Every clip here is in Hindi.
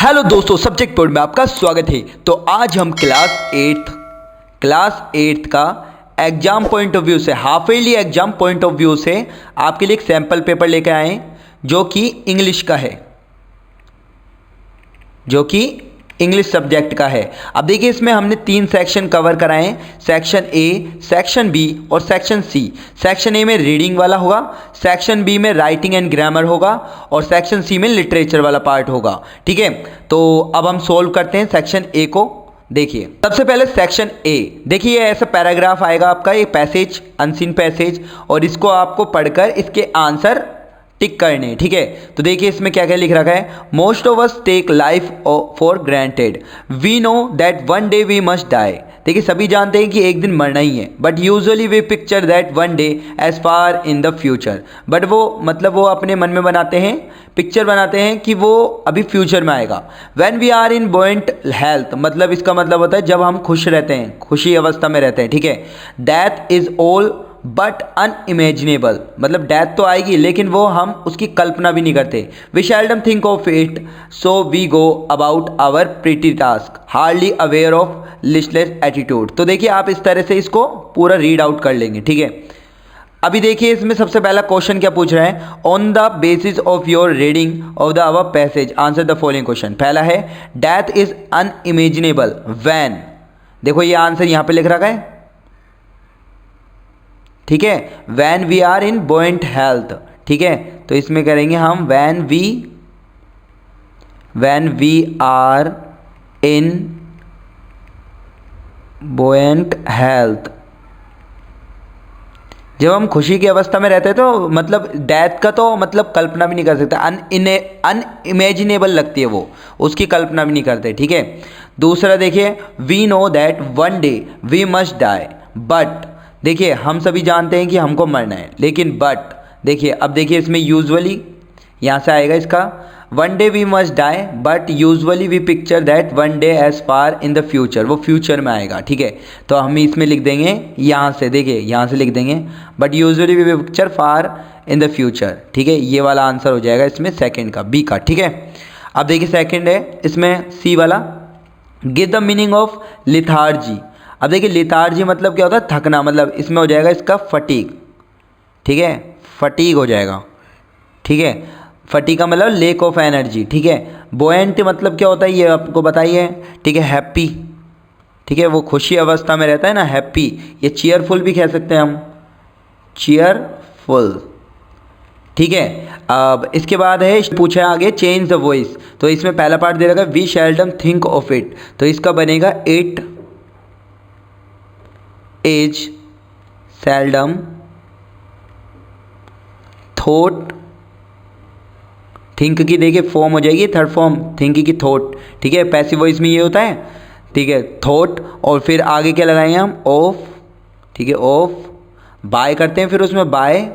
हेलो दोस्तों, सब्जेक्ट बोर्ड में आपका स्वागत है। तो आज हम क्लास एट्थ का एग्जाम पॉइंट ऑफ व्यू से, half yearly exam point of view से आपके लिए एक सैम्पल पेपर लेकर आए हैं जो कि इंग्लिश का है, जो कि इंग्लिश सब्जेक्ट का है। अब देखिए, इसमें हमने 3 सेक्शन कवर कराए हैं, सेक्शन ए, सेक्शन बी और सेक्शन सी। सेक्शन ए में रीडिंग वाला होगा, सेक्शन बी में राइटिंग एंड ग्रामर होगा और सेक्शन सी में लिटरेचर वाला पार्ट होगा। ठीक है, तो अब हम सोल्व करते हैं सेक्शन ए को। देखिए, सबसे पहले सेक्शन ए, देखिए ऐसा पैराग्राफ आएगा आपका, ये पैसेज, अनसीन पैसेज, और इसको आपको पढ़कर इसके आंसर टिक करने। ठीक है, तो देखिए इसमें क्या क्या लिख रखा है। Most of us take life for granted, we know that one day we must die. देखिए, सभी जानते हैं कि एक दिन मरना ही है, but usually we picture that one day as far in the future. But वो मतलब वो अपने मन में बनाते हैं, पिक्चर बनाते हैं कि वो अभी फ्यूचर में आएगा। When we are in buoyant health, मतलब इसका मतलब होता है जब हम खुश रहते हैं, खुशी अवस्था में रहते हैं। ठीक है, death is all but unimaginable, मतलब डेथ तो आएगी लेकिन वो हम उसकी कल्पना भी नहीं करते। We seldom think of it, so we go about our pretty task, hardly aware of listless attitude. तो देखिए, आप इस तरह से इसको पूरा रीड आउट कर लेंगे। ठीक है, अभी देखिए इसमें सबसे पहला क्वेश्चन क्या पूछ रहा है। On the basis of your reading of the above passage answer the following question. पहला है डेथ इज अनइमेजिनेबल व्हेन, देखो ये आंसर यहाँ पे लिख रखा है। ठीक है, when we are in buoyant health. ठीक है, तो इसमें करेंगे हम when we are in buoyant health, जब हम खुशी की अवस्था में रहते हैं तो मतलब डेथ का तो मतलब कल्पना भी नहीं कर सकते, अनइमेजिनेबल लगती है वो, उसकी कल्पना भी नहीं करते। ठीक है, दूसरा देखिए, we know that one day we must die, but देखिए हम सभी जानते हैं कि हमको मरना है, लेकिन बट देखिए, अब देखिए इसमें यूजुअली यहाँ से आएगा इसका, one day we must die but usually we picture that one day as far in the future, वो फ्यूचर में आएगा। ठीक है, तो हम इसमें लिख देंगे यहाँ से, देखिए यहाँ से लिख देंगे but usually we picture far in the future. ठीक है, ये वाला आंसर हो जाएगा इसमें सेकेंड का, बी का। ठीक है, अब देखिए सेकेंड है इसमें सी वाला, give the meaning of lethargy. अब देखिए लिथार्जी मतलब क्या होता है, थकना, मतलब इसमें हो जाएगा इसका फटीग। ठीक है, फटीग हो जाएगा। ठीक है, फटीग का मतलब लेक ऑफ एनर्जी। ठीक है, बुओयंट मतलब क्या होता है ये आपको बताइए। ठीक है, हैप्पी। ठीक है, वो खुशी अवस्था में रहता है ना, हैप्पी। ये चीयरफुल भी कह सकते हैं हम, चीयरफुल। ठीक है, अब इसके बाद है पूछा है आगे चेंज द वॉइस, तो इसमें पहला पार्ट दे रखा है we seldom think of it, तो इसका बनेगा it is seldom thought, think की देखिए फॉर्म हो जाएगी, थर्ड फॉर्म थिंक की थॉट। ठीक है, पैसिव वॉइस में ये होता है। ठीक है, थॉट, और फिर आगे क्या लगाएंगे हम, ऑफ। ठीक है, ऑफ, बाय करते हैं फिर उसमें बाय,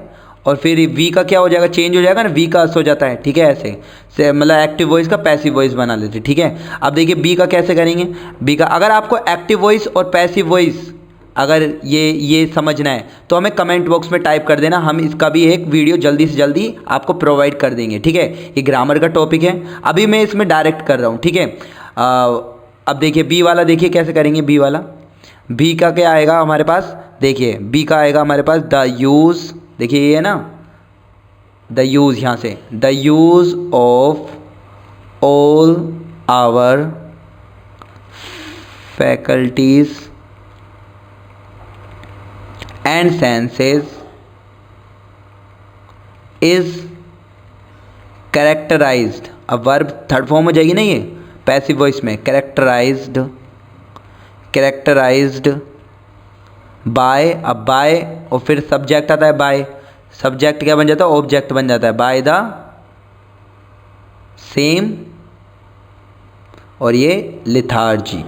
और फिर वी का क्या हो जाएगा, चेंज हो जाएगा ना, वी का हो जाता है। ठीक है, ऐसे से मतलब एक्टिव वॉइस का पैसिव वॉइस बना लेते हैं। ठीक है, अब देखिए बी का कैसे करेंगे। बी का अगर आपको एक्टिव वॉइस और पैसिव वॉइस अगर ये समझना है तो हमें कमेंट बॉक्स में टाइप कर देना, हम इसका भी एक वीडियो जल्दी से जल्दी आपको प्रोवाइड कर देंगे। ठीक है, ये ग्रामर का टॉपिक है, अभी मैं इसमें डायरेक्ट कर रहा हूँ। ठीक है, अब देखिए बी वाला, देखिए कैसे करेंगे बी वाला। बी का क्या आएगा हमारे पास, देखिए बी का आएगा हमारे पास द यूज़, देखिए ये है ना द यूज़, यहाँ से the use of all our faculties and senses is characterized, अब वर्ब थर्ड फॉर्म हो जाएगी ना ये पैसिव वॉइस में, कैरेक्टराइज्ड बाय, अब बाय और फिर सब्जेक्ट आता है बाय, सब्जेक्ट क्या बन जाता है, ऑब्जेक्ट बन जाता है, बाय द सेम, और ये लिथार्जी।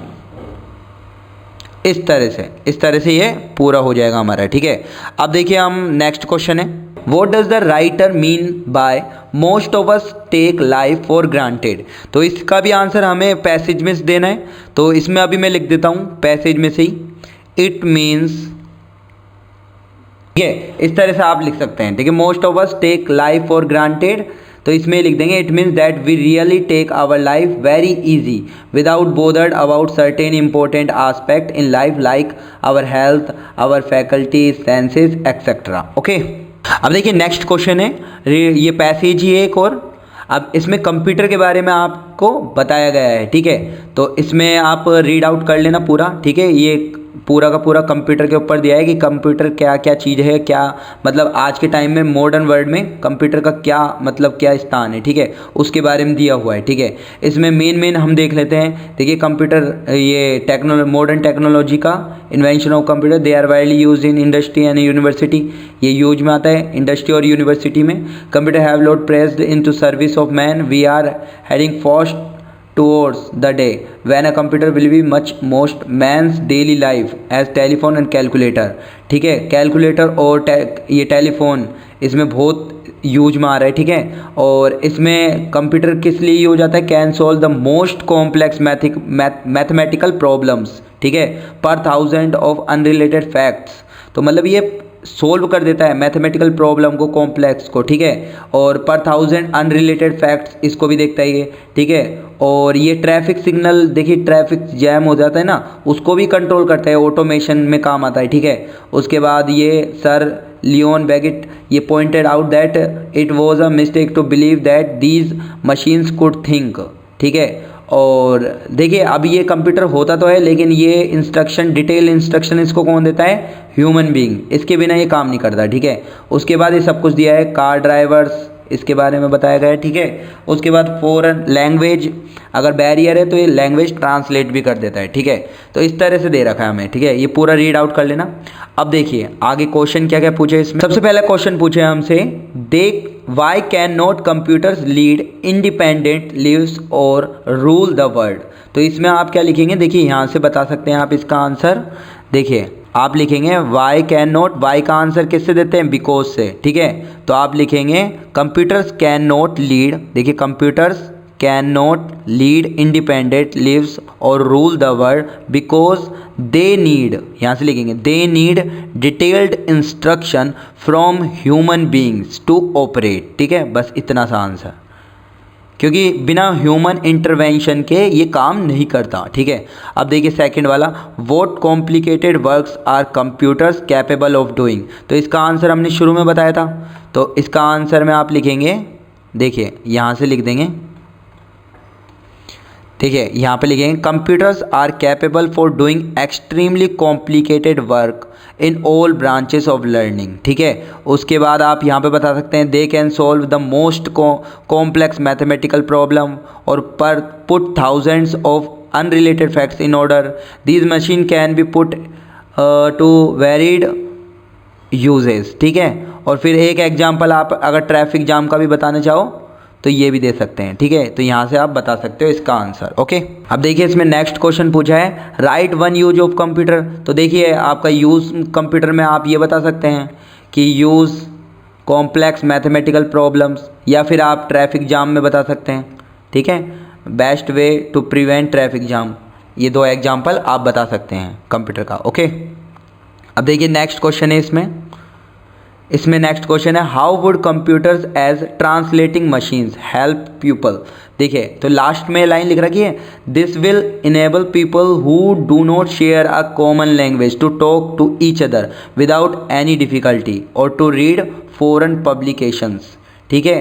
इस तरह से ये पूरा हो जाएगा हमारा। ठीक है, अब देखिए हम नेक्स्ट क्वेश्चन है, what does the writer mean by most of us take life for granted. तो इसका भी आंसर हमें पैसेज में से देना है, तो इसमें अभी मैं लिख देता हूँ पैसेज में से ही, इट मीन्स, ठीक है, इस तरह से आप लिख सकते हैं। ठीक है, most of us take life for granted, तो इसमें लिख देंगे it means that we really take our life very easy without bothered about certain important aspect in life like our health, our faculty, senses etcetera. Okay, अब देखिए नेक्स्ट क्वेश्चन है, ये पैसेज ही है एक और। अब इसमें कंप्यूटर के बारे में आपको बताया गया है, ठीक है, तो इसमें आप रीड आउट कर लेना पूरा, ठीक है। ये पूरा का पूरा कंप्यूटर के ऊपर दिया है कि कंप्यूटर क्या क्या चीज़ है, क्या मतलब आज के टाइम में मॉडर्न वर्ल्ड में कंप्यूटर का क्या मतलब क्या स्थान है, ठीक है, उसके बारे में दिया हुआ है, ठीक है। इसमें मेन हम देख लेते हैं। देखिए कंप्यूटर, ये मॉडर्न टेक्नोलॉजी का invention of computer, they are widely use in industry and university, ये यूज में आता है इंडस्ट्री और यूनिवर्सिटी में। Computer have lot pressed in to service of man, we are heading fast towards the day when a computer will be much most man's daily life as telephone and calculator, ठीक है। कैलकुलेटर और ये टेलीफोन इसमें बहुत यूज में आ रहा है, ठीक है। और इसमें कंप्यूटर किस लिए यूज आता है, can solve the most complex mathematical problems, ठीक है, पर थाउजेंड ऑफ अनरिलेटेड फैक्ट्स। तो मतलब ये सोल्व कर देता है मैथमेटिकल प्रॉब्लम को, कॉम्प्लेक्स को, ठीक है। और पर थाउजेंड अनरिलेटेड फैक्ट्स इसको भी देखता है ये, ठीक है। और ये ट्रैफिक सिग्नल, देखिए ट्रैफिक जैम हो जाता है ना, उसको भी कंट्रोल करता है, ऑटोमेशन में काम आता है, ठीक है। उसके बाद ये सर लियोन बैगेट ये pointed out that it was a mistake to believe that these machines could think, ठीक है। और देखिए अब ये कंप्यूटर होता तो है, लेकिन ये इंस्ट्रक्शन, डिटेल इंस्ट्रक्शन इसको कौन देता है, ह्यूमन बीइंग, इसके बिना ये काम नहीं करता, ठीक है। उसके बाद ये सब कुछ दिया है, कार ड्राइवर्स इसके बारे में बताया गया है, ठीक है। उसके बाद फॉरेन लैंग्वेज, अगर बैरियर है तो ये लैंग्वेज ट्रांसलेट भी कर देता है, ठीक है। तो इस तरह से दे रखा है हमें, ठीक है। ये पूरा रीड आउट कर लेना। अब देखिए आगे क्वेश्चन क्या क्या पूछे इसमें। सबसे पहला क्वेश्चन पूछे हमसे, देख why can not computers lead independent lives और रूल द वर्ल्ड। तो इसमें आप क्या लिखेंगे, देखिए यहाँ से बता सकते हैं आप इसका आंसर। देखिए आप लिखेंगे वाई कैन नॉट, वाई का आंसर किससे देते हैं, बिकॉज से, ठीक है। तो आप लिखेंगे कंप्यूटर्स कैन नॉट लीड, देखिए computers can not lead independent lives और rule the world because they need, यहाँ से लिखेंगे they need detailed instruction from human beings to operate, ठीक है। बस इतना सा आंसर, क्योंकि बिना ह्यूमन इंटरवेंशन के ये काम नहीं करता, ठीक है। अब देखिए सेकंड वाला, what complicated works are computers capable of doing. तो इसका आंसर हमने शुरू में बताया था, तो इसका आंसर में आप लिखेंगे, देखिए यहाँ से लिख देंगे, देखिए यहाँ पे लिखेंगे computers are capable for doing extremely complicated work in all branches of learning, ठीक है। उसके बाद आप यहाँ पे बता सकते हैं they can solve the most complex mathematical problem और पर put thousands of unrelated facts in order, these machine can be put to varied uses, ठीक है। और फिर एक एग्जांपल आप अगर ट्रैफिक जाम का भी बताना चाहो तो ये भी दे सकते हैं, ठीक है। तो यहाँ से आप बता सकते हो इसका आंसर, ओके। अब देखिए इसमें नेक्स्ट क्वेश्चन पूछा है, right one use of computer. तो देखिए आपका यूज़ कंप्यूटर में आप ये बता सकते हैं कि यूज़ कॉम्प्लेक्स मैथमेटिकल प्रॉब्लम्स, या फिर आप ट्रैफिक जाम में बता सकते हैं, ठीक है। Best way to prevent traffic jam, ये दो एग्जाम्पल आप बता सकते हैं कंप्यूटर का, ओके। अब देखिए नेक्स्ट क्वेश्चन है इसमें नेक्स्ट क्वेश्चन है, how would computers as translating machines help people. देखिए तो लास्ट में लाइन लिख रखी है, this will enable people who do not share a common language to talk to each other without any difficulty और टू रीड फॉरेन पब्लिकेशंस, ठीक है।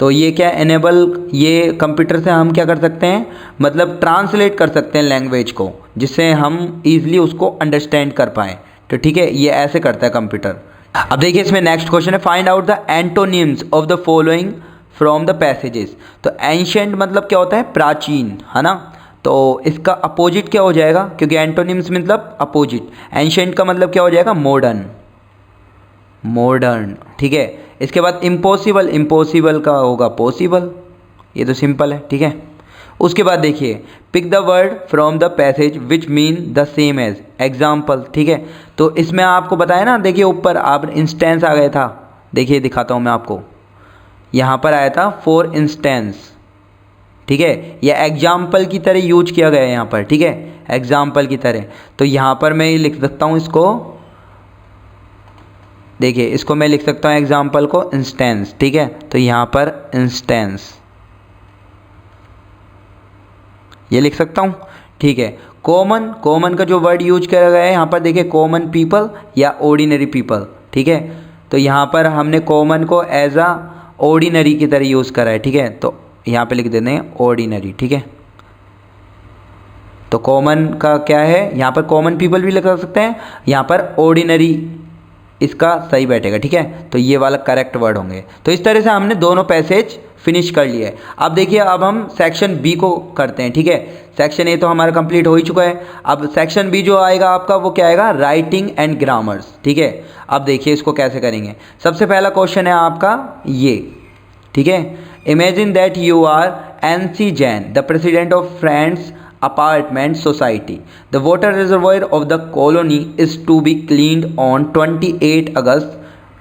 तो ये क्या इनेबल, ये कंप्यूटर से हम क्या कर सकते हैं, मतलब ट्रांसलेट कर सकते हैं लैंग्वेज को, जिससे हम ईजिली उसको अंडरस्टैंड कर पाएँ। तो ठीक है, ये ऐसे करता है कंप्यूटर। अब देखिए इसमें नेक्स्ट क्वेश्चन है, find out the antonyms of the following from the passages. तो एंशिएंट मतलब क्या होता है, प्राचीन, है ना। तो इसका अपोजिट क्या हो जाएगा, क्योंकि एंटोनिम्स मतलब अपोजिट, एंशिएंट का मतलब क्या हो जाएगा, मॉडर्न, मॉडर्न, ठीक है। इसके बाद इम्पॉसिबल, इम्पॉसिबल का होगा पॉसिबल, ये तो सिंपल है, ठीक है। उसके बाद देखिए, pick the word from the passage which mean the same as example, ठीक है। तो इसमें आपको बताया ना, देखिए ऊपर आप इंस्टेंस आ गया था, देखिए दिखाता हूँ मैं आपको, यहाँ पर आया था फॉर इंस्टेंस, ठीक है। यह एग्जाम्पल की तरह यूज किया गया है यहाँ पर, ठीक है, एग्जाम्पल की तरह। तो यहाँ पर मैं लिख सकता हूँ इसको देखिए इसको मैं लिख सकता हूँ एग्जाम्पल को इंस्टेंस, ठीक है। तो यहाँ पर इंस्टेंस ये लिख सकता हूँ, ठीक है। कॉमन, कॉमन का जो वर्ड यूज किया गया है यहाँ पर देखिए कॉमन पीपल या ऑर्डिनरी पीपल, ठीक है। तो यहाँ पर हमने कॉमन को एज अ ऑर्डिनरी की तरह यूज़ करा है, ठीक है। तो यहाँ पे लिख देते हैं ऑर्डिनरी, ठीक है। तो कॉमन का क्या है, यहाँ पर कॉमन पीपल भी लगा सकते हैं, यहाँ पर ऑर्डिनरी इसका सही बैठेगा, ठीक है। तो ये वाला करेक्ट वर्ड होंगे। तो इस तरह से हमने दोनों पैसेज फिनिश कर लिए। अब देखिए अब हम सेक्शन बी को करते हैं, ठीक है। सेक्शन ए तो हमारा कंप्लीट हो ही चुका है। अब सेक्शन बी जो आएगा आपका वो क्या आएगा, राइटिंग एंड ग्रामर्स, ठीक है। अब देखिए इसको कैसे करेंगे। सबसे पहला क्वेश्चन है आपका ये, ठीक है। Imagine that you are N C Jain, the president of Friends apartment society. The water reservoir of the colony is to be cleaned on 28 August,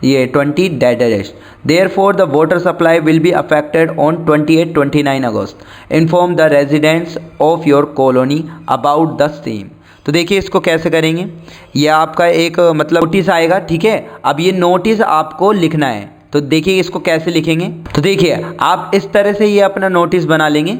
ये 20 dash. Therefore, the water supply will be affected on 28-29 August. Inform the residents of your colony about the same. तो देखिए इसको कैसे करेंगे। ये आपका एक मतलब नोटिस आएगा, ठीक है। अब ये नोटिस आपको लिखना है। तो देखिए इसको कैसे लिखेंगे। तो देखिए आप इस तरह से ये अपना नोटिस बना लेंगे,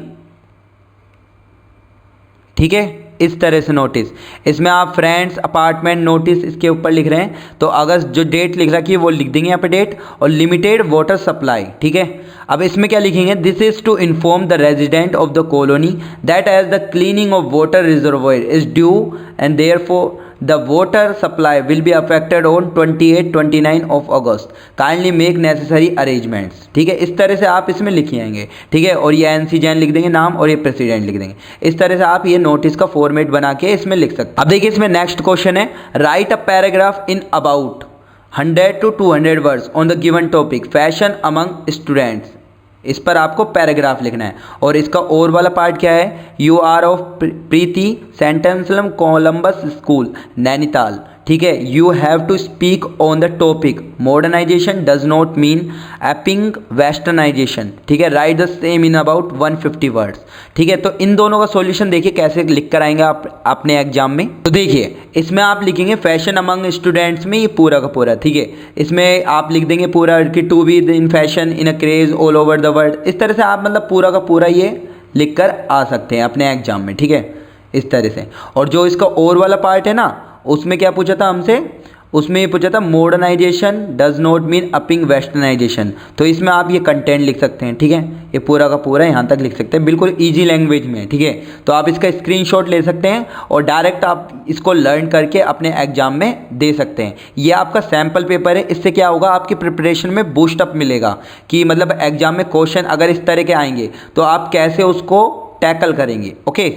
ठीक है। इस तरह से नोटिस, इसमें आप फ्रेंड्स अपार्टमेंट नोटिस इसके ऊपर लिख रहे हैं। तो अगस्त जो डेट लिख रखी है वो लिख देंगे यहाँ पे डेट, और लिमिटेड वाटर सप्लाई, ठीक है। अब इसमें क्या लिखेंगे, this is to inform the resident of the colony that as the cleaning of water reservoir is due and therefore the water supply will be affected on 28-29 of August, kindly make necessary arrangements, ठीक है। इस तरह से आप इसमें लिखिएंगे, ठीक है। और ये एनसी जैन लिख देंगे नाम, और ये प्रेसिडेंट लिख देंगे। इस तरह से आप ये नोटिस का फॉर्मेट बना के इसमें लिख सकते हैं। अब देखिए इसमें नेक्स्ट क्वेश्चन है, right a paragraph in about 100 to 200 words on the given topic fashion among students. इस पर आपको पैराग्राफ लिखना है। और इसका और वाला पार्ट क्या है, यू आर ऑफ प्रीति सेंटेंसलम कोलंबस स्कूल नैनीताल, ठीक है। You have to speak on the topic modernisation does not mean aping westernisation, ठीक है। Write the same in about 150 words, ठीक है। तो इन दोनों का सॉल्यूशन देखिए कैसे लिख कर आएंगे आप अपने एग्जाम में। तो देखिए इसमें आप लिखेंगे फैशन अमंग स्टूडेंट्स में ये पूरा का पूरा, ठीक है। इसमें आप लिख देंगे पूरा कि to be in fashion in a craze all over the world. इस तरह से आप मतलब पूरा का पूरा ये लिख कर आ सकते हैं अपने एग्जाम में, ठीक है, इस तरह से। और जो इसका और वाला पार्ट है ना, उसमें क्या पूछा था हमसे, उसमें ये पूछा था modernization does not mean aping westernization. तो इसमें आप ये कंटेंट लिख सकते हैं, ठीक है। ये पूरा का पूरा यहाँ तक लिख सकते हैं, बिल्कुल इजी लैंग्वेज में, ठीक है। तो आप इसका स्क्रीनशॉट ले सकते हैं और डायरेक्ट आप इसको लर्न करके अपने एग्जाम में दे सकते हैं। ये आपका सैम्पल पेपर है, इससे क्या होगा आपकी प्रिपरेशन में बूस्टअप मिलेगा कि मतलब एग्जाम में क्वेश्चन अगर इस तरह के आएंगे तो आप कैसे उसको टैकल करेंगे, ओके।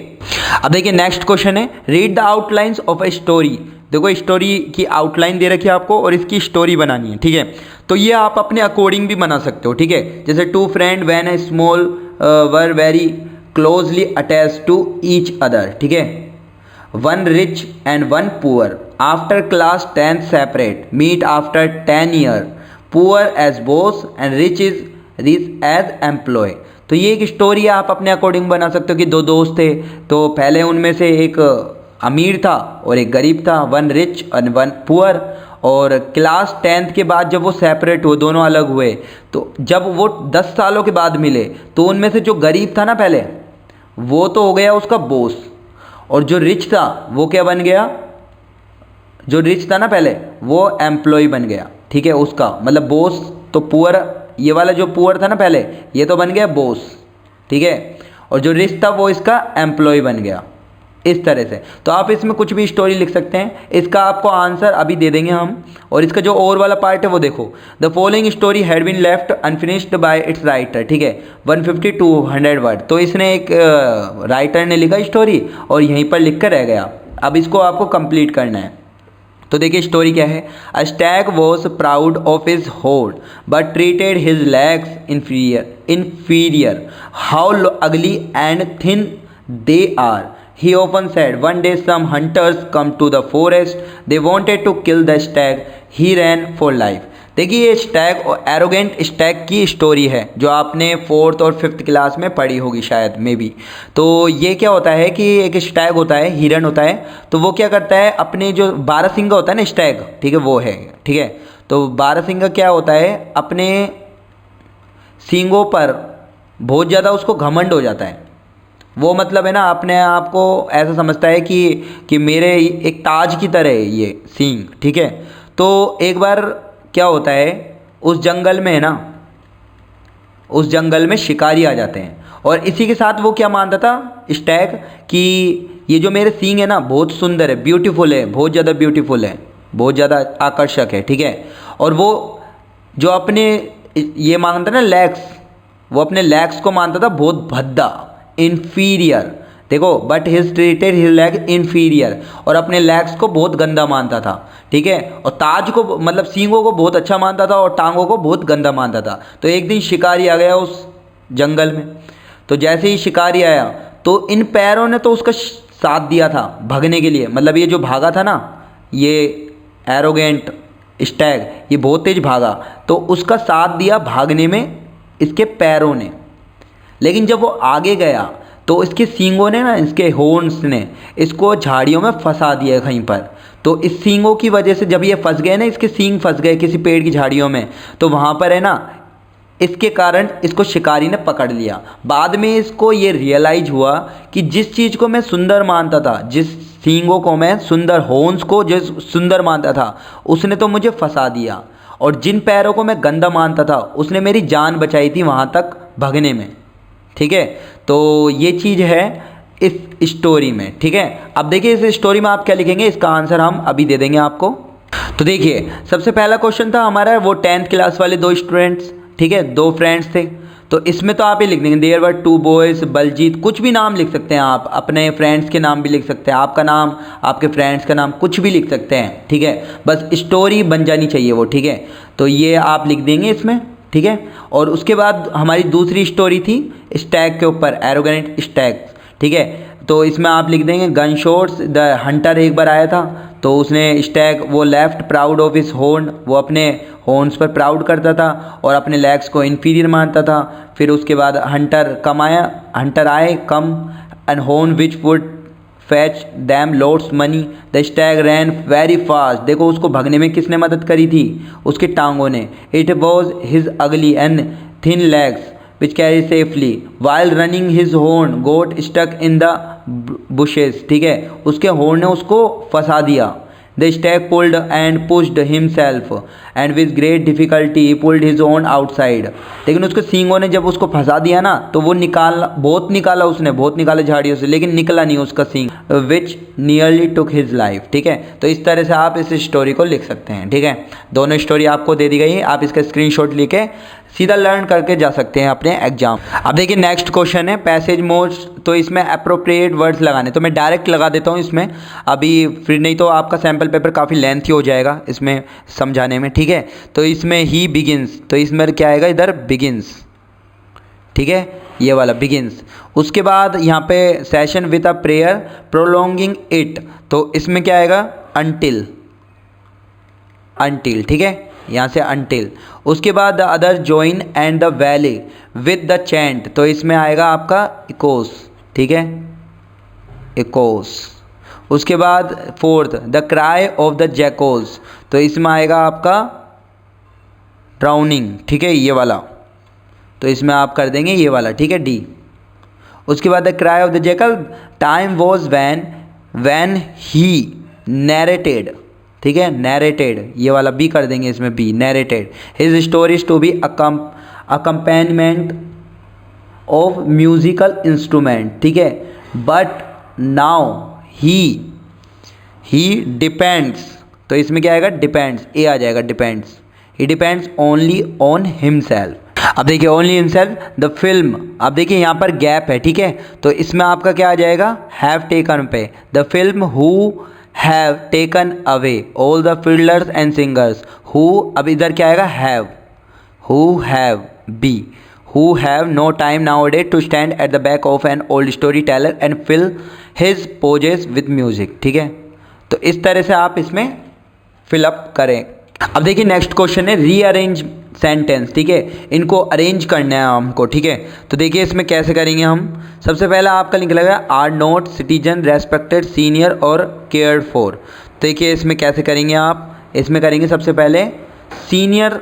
अब देखिए नेक्स्ट क्वेश्चन है, read the outlines of a story. देखो स्टोरी की आउटलाइन दे रखी है आपको और इसकी स्टोरी बनानी है, ठीक है। तो ये आप अपने अकॉर्डिंग भी बना सकते हो, ठीक है। जैसे two friend when a small were very closely attached to each other, ठीक है। One rich and one poor after class 10 separate meet after 10 year, poor as boss and rich as employ. तो ये एक स्टोरी आप अपने अकॉर्डिंग बना सकते हो कि दो दोस्त थे, तो पहले उनमें से एक अमीर था और एक गरीब था, one rich and one poor. और क्लास 10th के बाद जब वो सेपरेट हुए, दोनों अलग हुए, तो जब वो 10 सालों के बाद मिले तो उनमें से जो गरीब था ना पहले, वो तो हो गया उसका बॉस, और जो रिच था वो क्या बन गया, जो रिच था ना पहले वो एम्प्लॉय बन गया, ठीक है। उसका मतलब बॉस तो पुअर, ये वाला जो पुअर था ना पहले ये तो बन गया बॉस, ठीक है। और जो रिच था वो इसका एम्प्लॉय बन गया, इस तरह से। तो आप इसमें कुछ भी स्टोरी लिख सकते हैं। इसका आपको आंसर अभी दे देंगे हम। और इसका जो और वाला पार्ट है वो देखो, the following story had been left unfinished by its writer, ठीक है। 150 to 100 वर्ड, तो इसने एक राइटर ने लिखा स्टोरी और यहीं पर लिख कर रह गया। अब इसको आपको कंप्लीट करना है। तो देखिए स्टोरी क्या है, a stag was proud of his होर्ड but treated his legs inferior. How ugly and thin they are. He often said, one day some hunters come to the forest. They wanted to kill the stag. He ran for life. देखिए ये स्टैग और एरोगेंट स्टैग की स्टोरी है जो आपने 4th और 5th क्लास में पढ़ी होगी शायद मे बी। तो ये क्या होता है कि एक स्टैग होता है, हिरन होता है, तो वो क्या करता है अपने जो 12 सिंगा होता है ना स्टैग, ठीक है वो है, ठीक है। तो बारहसिंगा क्या होता है, अपने सींगों पर बहुत ज़्यादा उसको घमंड हो जाता है। वो मतलब है ना, अपने आप को ऐसा समझता है कि मेरे एक ताज की तरह है ये सींग, ठीक है। तो एक बार क्या होता है, उस जंगल में है ना, उस जंगल में शिकारी आ जाते हैं और इसी के साथ वो क्या मानता था स्टैग कि ये जो मेरे सींग है ना बहुत सुंदर है, ब्यूटीफुल है, बहुत ज़्यादा ब्यूटीफुल है, बहुत ज़्यादा आकर्षक है, ठीक है। और वो जो अपने ये मानता ना लेग्स, वो अपने लेग्स को मानता था बहुत भद्दा, इन्फीरियर, देखो, but his treated his leg inferior, और अपने लेग्स को बहुत गंदा मानता था, ठीक है। और ताज को मतलब सींगों को बहुत अच्छा मानता था और टांगों को बहुत गंदा मानता था। तो एक दिन शिकारी आ गया उस जंगल में। तो जैसे ही शिकारी आया तो इन पैरों ने तो उसका साथ दिया था भागने के लिए, मतलब ये जो भागा था ना, ये एरोगेंट स्टैग, ये बहुत तेज भागा, तो उसका साथ दिया भागने में इसके पैरों ने। लेकिन जब वो आगे गया तो इसके सींगों ने ना, इसके हॉर्न्स ने इसको झाड़ियों में फंसा दिया कहीं पर। तो इस सींगों की वजह से जब ये फंस गए ना, इसके सींग फंस गए किसी पेड़ की झाड़ियों में, तो वहाँ पर है ना, इसके कारण इसको शिकारी ने पकड़ लिया। बाद में इसको ये रियलाइज हुआ कि जिस चीज़ को मैं सुंदर मानता था, जिस सींगों को मैं सुंदर, हॉर्न्स को जो सुंदर मानता था, उसने तो मुझे फंसा दिया, और जिन पैरों को मैं गंदा मानता था उसने मेरी जान बचाई थी वहाँ तक भागने में, ठीक है। तो ये चीज़ है इस स्टोरी में, ठीक है। अब देखिए इस स्टोरी में आप क्या लिखेंगे, इसका आंसर हम अभी दे देंगे आपको। तो देखिए सबसे पहला क्वेश्चन था हमारा, वो 10th क्लास वाले दो स्टूडेंट्स, ठीक है, दो फ्रेंड्स थे। तो इसमें तो आप ये लिख देंगे there were two boys, Baljit, कुछ भी नाम लिख सकते हैं आप, अपने फ्रेंड्स के नाम भी लिख सकते हैं, आपका नाम, आपके फ्रेंड्स का नाम, कुछ भी लिख सकते हैं, ठीक है। बस स्टोरी बन जानी चाहिए वो, ठीक है। तो ये आप लिख देंगे इसमें, ठीक है। और उसके बाद हमारी दूसरी स्टोरी थी स्टैग के ऊपर, एरोगेंट स्टैग, ठीक है। तो इसमें आप लिख देंगे गन शॉट्स, द हंटर एक बार आया था तो उसने स्टैग वो left proud of his horn, वो अपने हॉर्न्स पर प्राउड करता था और अपने लेग्स को इन्फीरियर मानता था। फिर उसके बाद हंटर आए come and horn which would fetch them lots money, the Stag rain very fast, देखो उसको भगने में किसने मदद करी थी, उसकी टांगों ने। इट वॉज हिज अगली and thin legs which carry safely while running his horn got stuck in the bushes, ठीक है, उसके हॉर्न ने उसको फंसा दिया। The stag pulled and pushed himself and with great difficulty he pulled his own outside, लेकिन उसके सींगों ने जब उसको फंसा दिया ना तो वो बहुत निकाला झाड़ियों से, लेकिन निकला नहीं उसका सींग, which nearly took his life, ठीक है। तो इस तरह से आप इस स्टोरी को लिख सकते हैं, ठीक है। दोनों स्टोरी आपको दे दी गई है, आप इसका स्क्रीनशॉट लेके सीधा लर्न करके जा सकते हैं अपने एग्जाम। अब देखिए नेक्स्ट क्वेश्चन है पैसेज मोड्स, तो इसमें अप्रोप्रिएट वर्ड्स लगाने, तो मैं डायरेक्ट लगा देता हूँ इसमें अभी, फिर नहीं तो आपका सैम्पल पेपर काफ़ी लेंथी हो जाएगा इसमें समझाने में, ठीक है। तो इसमें ही बिगिंस, तो इसमें क्या आएगा इधर बिगिंस, ठीक है, ये वाला बिगिंस। उसके बाद यहाँ पे session with a prayer prolonging it, तो इसमें क्या आएगा अनटिल, ठीक है, यहाँ से अनटिल। उसके बाद the other join and the valley with the chant, तो इसमें आएगा आपका इकोस, ठीक है, इकोस। उसके बाद fourth the cry of the jackals, तो इसमें आएगा आपका ड्राउनिंग, ठीक है, ये वाला, तो इसमें आप कर देंगे ये वाला, ठीक है, डी। उसके बाद the cry of the jackal time was when he narrated, ठीक है, नैरेटेड, ये वाला बी कर देंगे इसमें, B narrated his stories to be accompaniment of musical instrument, ठीक है। बट नाउ ही डिपेंड्स, तो इसमें क्या आएगा डिपेंड्स, ए आ जाएगा depends, he depends only on himself. अब देखिए ओनली हिमसेल्फ द फिल्म, अब देखिए यहाँ पर गैप है, ठीक है, तो इसमें आपका क्या आ जाएगा हैव टेकन पे, the film who have taken away all the fiddlers and singers, who, अब इधर क्या आएगा have, who have be, who have no time nowadays to stand at the back of an old storyteller and fill his pauses with music, ठीक है। तो इस तरह से आप इसमें फिलअप करें। अब देखिए नेक्स्ट क्वेश्चन है रीअरेंज सेंटेंस, ठीक है, इनको अरेंज करना है हमको, ठीक है। तो देखिए इसमें कैसे करेंगे हम, सबसे पहला आपका लिंक लगा are not citizen respected senior और केयर्ड फॉर, देखिए इसमें कैसे करेंगे आप, इसमें करेंगे सबसे पहले सीनियर,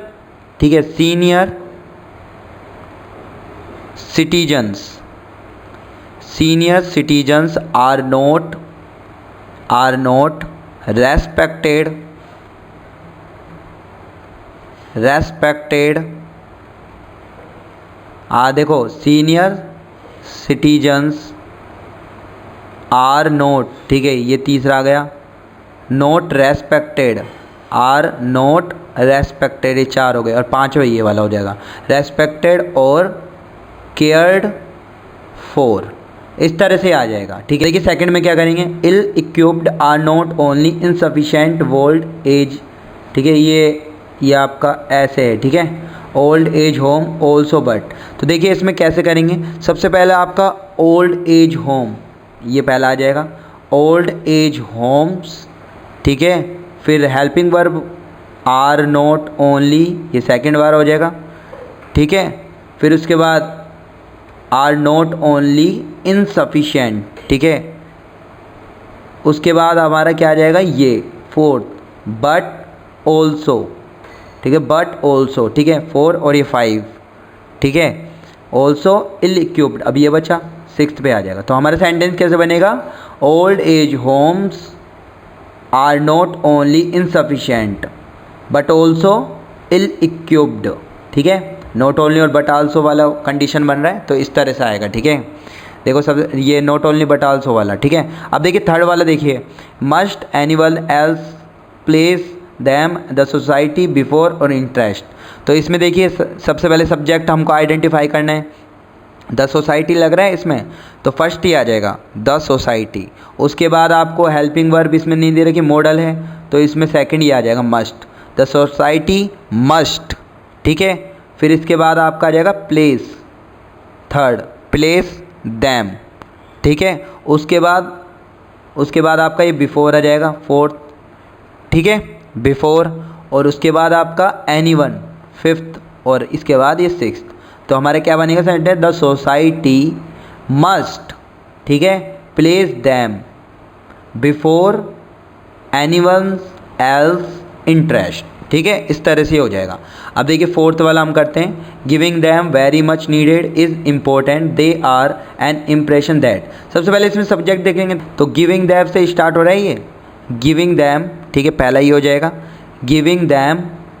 ठीक है, senior citizens are not respected देखो, सीनियर सिटीजन्स आर नॉट, ठीक है, ये तीसरा आ गया, not respected, are not respected, ये 4 हो गए, और 5वां ये वाला हो जाएगा, रेस्पेक्टेड और केयर्ड फॉर, इस तरह से आ जाएगा, ठीक है। देखिए सेकंड में क्या करेंगे, ill equipped are not only insufficient old age, ठीक है, ये आपका ऐसे है, ठीक है, old age home also but. तो देखिए इसमें कैसे करेंगे, सबसे पहले आपका ओल्ड एज होम, ये पहला आ जाएगा, ओल्ड एज होम्स, ठीक है, फिर helping verb are not only, ये सेकंड बार हो जाएगा, ठीक है, फिर उसके बाद आर नॉट ओनली इनसफिशिएंट, ठीक है, उसके बाद हमारा क्या आ जाएगा, ये फोर्थ, बट ऑल्सो, ठीक है, बट ऑल्सो, ठीक है, 4 और ये 5, ठीक है, ऑल्सो इल इक्विप्ड, अब ये बचा 6th पे आ जाएगा। तो हमारा सेंटेंस कैसे बनेगा, old age homes are not only insufficient but also ill equipped, ठीक है, नॉट ओनली और बट आल्सो वाला कंडीशन बन रहा है, तो इस तरह से आएगा, ठीक है। देखो सब ये नॉट ओनली बट आल्सो वाला, ठीक है। अब देखिए थर्ड वाला, देखिए must animal else place them the society before और इंटरेस्ट। तो इसमें देखिए सबसे पहले सब्जेक्ट हमको आइडेंटिफाई करना है, द सोसाइटी लग रहा है इसमें, तो फर्स्ट ही आ जाएगा द सोसाइटी। उसके बाद आपको हेल्पिंग वर्ब इसमें नहीं दे रहा कि मॉडल है, तो इसमें सेकंड ही आ जाएगा मस्ट, द सोसाइटी मस्ट, ठीक है। फिर इसके बाद आपका आ जाएगा प्लेस, थर्ड प्लेस दैम, ठीक है। उसके बाद आपका ये बिफोर आ जाएगा, फोर्थ, ठीक है, बिफोर, और उसके बाद आपका एनीवन, फिफ्थ, और इसके बाद ये सिक्स्थ। तो हमारे क्या बनेगा सेंटेंस, द सोसाइटी मस्ट, ठीक है, place them before anyone else interest, ठीक है, इस तरह से हो जाएगा। अब देखिए फोर्थ वाला हम करते हैं, giving them very much needed is important, they are an impression that. सबसे पहले इसमें सब्जेक्ट देखेंगे, तो गिविंग दैम से स्टार्ट हो रहा है ये, गिविंग दैम, ठीक है, पहला ही हो जाएगा, giving them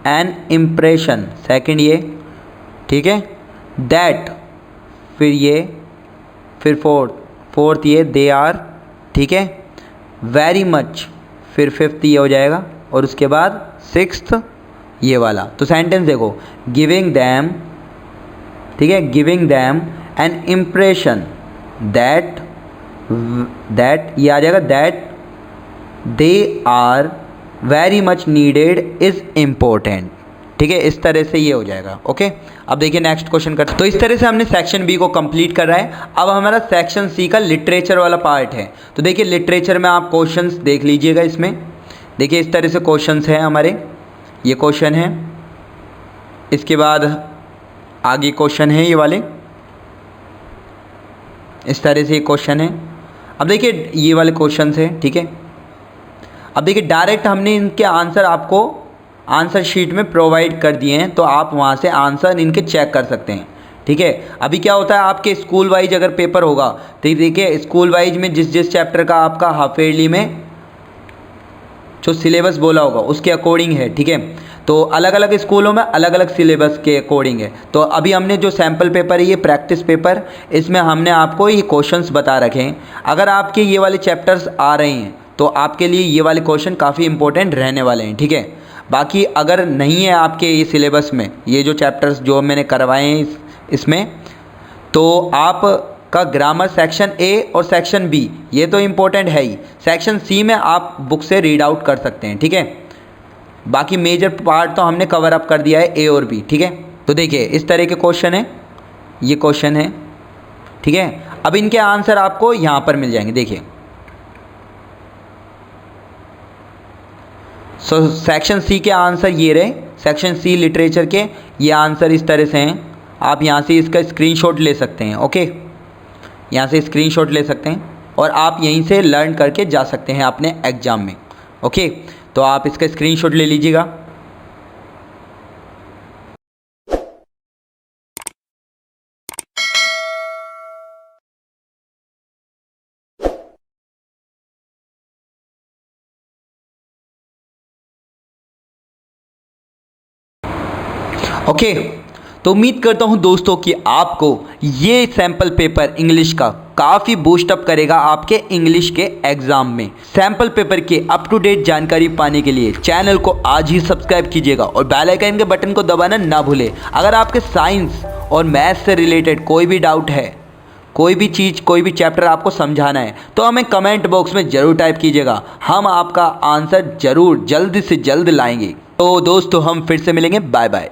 an impression, second ये, ठीक है, दैट, फिर ये, फिर फोर्थ ये, दे आर, ठीक है, वेरी मच, फिर फिफ्थ ये हो जाएगा, और उसके बाद सिक्स्थ ये वाला। तो सेंटेंस देखो, गिविंग दैम, ठीक है, giving them an impression that ये आ जाएगा, that they are very much needed is important, ठीक है, इस तरह से ये हो जाएगा। ओके, अब देखिए नेक्स्ट क्वेश्चन करते हैं। तो इस तरह से हमने सेक्शन बी को कंप्लीट कर रहा है। अब हमारा सेक्शन सी का लिटरेचर वाला पार्ट है। तो देखिए लिटरेचर में आप क्वेश्चंस देख लीजिएगा, इसमें देखिए इस तरह से क्वेश्चंस हैं हमारे, ये क्वेश्चन है, इसके बाद आगे क्वेश्चन है ये वाले, इस तरह से ये क्वेश्चन है। अब देखिए ये वाले क्वेश्चंस हैं, ठीक है। अब देखिए डायरेक्ट हमने इनके आंसर आपको आंसर शीट में प्रोवाइड कर दिए हैं, तो आप वहाँ से आंसर इनके चेक कर सकते हैं, ठीक है। अभी क्या होता है, आपके स्कूल वाइज अगर पेपर होगा तो देखिए स्कूल वाइज में जिस चैप्टर का आपका हाफ ईयरली में जो सिलेबस बोला होगा उसके अकॉर्डिंग है, ठीक है। तो अलग अलग स्कूलों में अलग अलग सिलेबस के अकॉर्डिंग है। तो अभी हमने जो सैम्पल पेपर है, ये प्रैक्टिस पेपर, इसमें हमने आपको ये क्वेश्चंस बता रखे हैं। अगर आपके ये वाले चैप्टर्स आ रहे हैं तो आपके लिए ये वाले क्वेश्चन काफ़ी इंपॉर्टेंट रहने वाले हैं, ठीक है। बाकी अगर नहीं है आपके ये सिलेबस में ये जो चैप्टर्स जो मैंने करवाए हैं इसमें, तो आप का ग्रामर सेक्शन ए और सेक्शन बी ये तो इम्पोर्टेंट है ही, सेक्शन सी में आप बुक से रीड आउट कर सकते हैं, ठीक है। बाकी मेजर पार्ट तो हमने कवर अप कर दिया है ए और बी, ठीक है। तो देखिए इस तरह के क्वेश्चन है, ये क्वेश्चन है, ठीक है। अब इनके आंसर आपको यहाँ पर मिल जाएंगे, देखिए। सो सेक्शन सी के आंसर ये रहे, सेक्शन सी लिटरेचर के ये आंसर इस तरह से हैं। आप यहाँ से इसका स्क्रीनशॉट ले सकते हैं, ओके, यहाँ से स्क्रीनशॉट ले सकते हैं और आप यहीं से लर्न करके जा सकते हैं अपने एग्ज़ाम में, ओके। तो आप इसका स्क्रीनशॉट ले लीजिएगा। ओके, तो उम्मीद करता हूं दोस्तों कि आपको ये सैम्पल पेपर इंग्लिश का काफ़ी बूस्ट अप करेगा आपके इंग्लिश के एग्ज़ाम में। सैम्पल पेपर के अप टू डेट जानकारी पाने के लिए चैनल को आज ही सब्सक्राइब कीजिएगा और बेल आइकन के बटन को दबाना ना भूलें। अगर आपके साइंस और मैथ्स से रिलेटेड कोई भी डाउट है, कोई भी चीज़, कोई भी चैप्टर आपको समझाना है, तो हमें कमेंट बॉक्स में ज़रूर टाइप कीजिएगा। हम आपका आंसर ज़रूर जल्द से जल्द लाएंगे। तो दोस्तों हम फिर से मिलेंगे। Bye bye.